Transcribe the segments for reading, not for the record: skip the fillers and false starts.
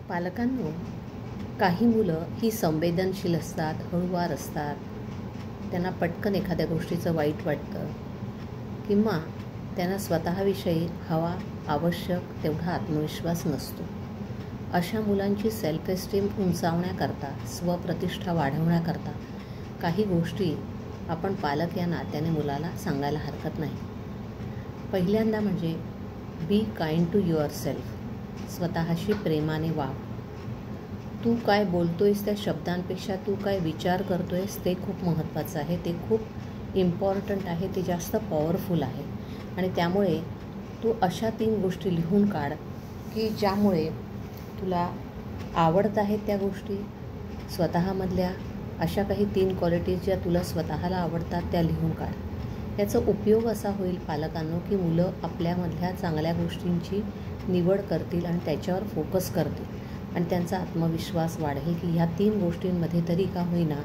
पालकांनो, काही मुलं ही संवेदनशील असतात, हळूवार असतात. त्यांना पटकन एखाद्या गोष्टीचं वाईट वाटतं किंवा त्यांना स्वतःविषयी हवा आवश्यक तेवढा आत्मविश्वास नसतो. अशा मुलांची सेल्फ एस्टीम उंचावण्याकरता, स्वप्रतिष्ठा वाढवण्याकरता काही गोष्टी आपण पालक या नात्याने मुलाला सांगायला हरकत नाही. पहिल्यांदा म्हणजे be kind to yourself. स्वतःशी प्रेमाने वाग. तू काय बोलतोयस त्या शब्दांपेक्षा तू काय विचार करतोयस ते खूप महत्त्वाचं आहे. ते खूप इम्पॉर्टंट आहे. ते जास्त पॉवरफुल आहे. आणि त्यामुळे तू अशा 3 गोष्टी लिहून काढ की ज्यामुळे तुला आवडत आहेत त्या गोष्टी. स्वतःमधल्या अशा काही 3 क्वालिटीज ज्या तुला स्वतःला आवडतात त्या लिहून काढ. याचा उपयोग असा होईल पालकांनो की मुलं आपल्यामधल्या चांगल्या गोष्टींची निवड करतील आणि त्याच्यावर फोकस करतील आणि त्यांचा आत्मविश्वास वाढेल की ह्या 3 गोष्टींमध्ये तरी का होईना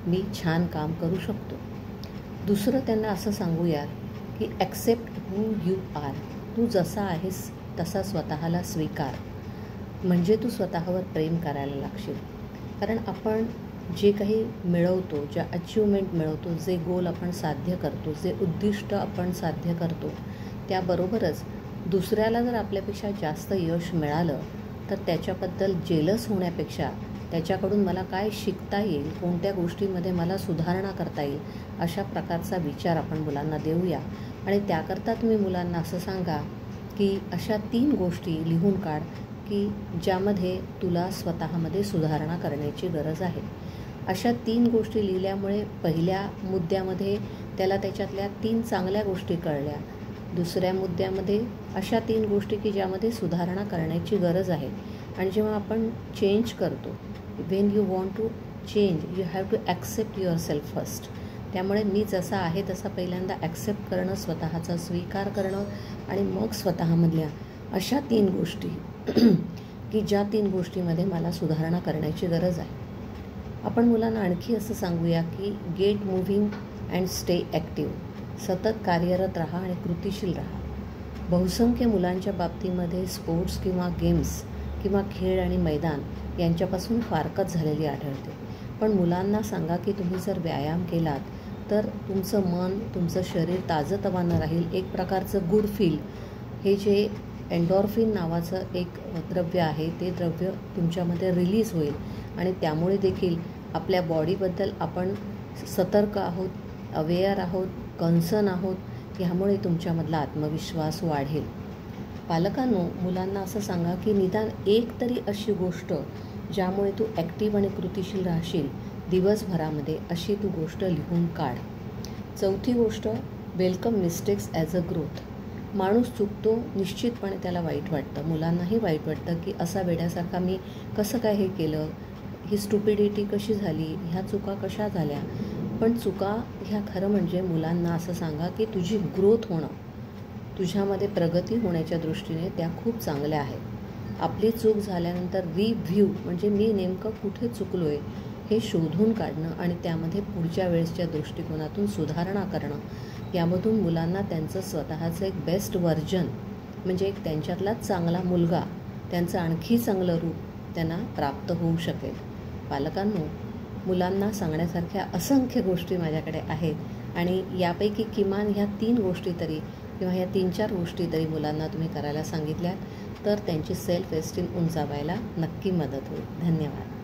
मी छान काम करू शकतो. दुसरं त्यांना असं सांगूया की ॲक्सेप्ट हू यू आर. तू जसा आहेस तसा स्वतःला स्वीकार. म्हणजे तू स्वतःवर प्रेम करायला लागशील. कारण आपण जे काही मिळवतो, ज्या अचिव्हमेंट मिळवतो, जे गोल आपण साध्य करतो, जे उद्दिष्ट आपण साध्य करतो, त्याबरोबरच दुसऱ्याला जर आपल्यापेक्षा जास्त यश मिळालं तर त्याच्याबद्दल जेलस होण्यापेक्षा त्याच्याकडून मला काय शिकता येईल, कोणत्या गोष्टींमध्ये मला सुधारणा करता येईल, अशा प्रकारचा विचार आपण मुलांना देऊया. आणि त्याकरता तुम्ही मुलांना असं सांगा की अशा 3 गोष्टी लिहून काढ की ज्यामध्ये तुला स्वतःमध्ये सुधारणा करण्याची गरज आहे. अशा 3 गोष्टी लिहिल्यामुळे पहिल्या मुद्द्यामध्ये त्याला त्याच्यातल्या 3 चांगल्या गोष्टी कळल्या. दुसऱ्या मुद्द्यामध्ये अशा 3 गोष्टी की ज्यामध्ये सुधारणा करण्याची गरज आहे. आणि जेव्हा आपण चेंज करतो, when you want to change you have to accept yourself first. त्यामुळे मी जसा आहे तसा पहिल्यांदा ॲक्सेप्ट करणं, स्वतःचा स्वीकार करणं आणि मग स्वतःमधल्या अशा 3 गोष्टी की ज्या 3 गोष्टीमध्ये मला सुधारणा करण्याची गरज आहे. आपण मुलांना आणखी असं सांगूया की get moving and stay active. सतत कार्यरत राहा आणि कृतिशील राहा. बहुसंख्य मुलांच्या बाबतीमध्ये स्पोर्ट्स किंवा गेम्स किंवा खेळ आणि मैदान यांच्यापासून फारकत झालेली आढळते. पण मुलांना सांगा की तुम्ही जर व्यायाम केलात तर तुमचं मन, तुमचं शरीर ताजंतवानं राहील. एक प्रकारचं गुड फील, हे जे एन्डॉर्फिन नावाचं एक द्रव्य आहे, ते द्रव्य तुमच्यामध्ये रिलीज होईल आणि त्यामुळे देखील आपल्या बॉडीबद्दल आपण सतर्क आहोत, अवेअर आहोत, कन्सर्न आहोत. ह्यामुळे तुमच्यामधला आत्मविश्वास वाढेल. पालकांनो, मुलांना असं सांगा की निदान एक तरी अशी गोष्ट ज्यामुळे तू ॲक्टिव्ह आणि कृतिशील राहशील दिवसभरामध्ये, अशी तू गोष्ट लिहून काढ. चौथी गोष्ट, welcome mistakes as a growth. माणूस चुकतो, निश्चितपणे त्याला वाईट वाटतं. मुलांनाही वाईट वाटतं की असा वेड्यासारखा मी कसं काय हे केलं, ही स्टुपिडिटी कशी झाली, ह्या चुका कशा झाल्या. पण चुका ह्या खरं म्हणजे मुलांना असं सांगा की तुझी ग्रोथ होणं, तुझ्यामध्ये प्रगती होण्याच्या दृष्टीने त्या खूप चांगल्या आहेत. आपली चूक झाल्यानंतर रिव्ह्यू म्हणजे मी नेमकं कुठे चुकलो आहे हे शोधून काढणं आणि त्यामध्ये पुढच्या वेळेसच्या दृष्टिकोनातून सुधारणा करणं, यामधून मुलांना त्यांचं स्वतःचं एक बेस्ट व्हर्जन म्हणजे एक त्यांच्यातला चांगला मुलगा, त्यांचं आणखी चांगलं रूप त्यांना प्राप्त होऊ शकेल. पालकांनो, मुलांना सांगण्यासारख्या असंख्य गोष्टी माझ्याकडे आहेत आणि यापैकी किमान ह्या 3 गोष्टी तरी किंवा ह्या 3-4 गोष्टी तरी मुलांना तुम्ही करायला सांगितल्यात तर त्यांची सेल्फ एस्टीम उंचावायला नक्की मदत होईल. धन्यवाद.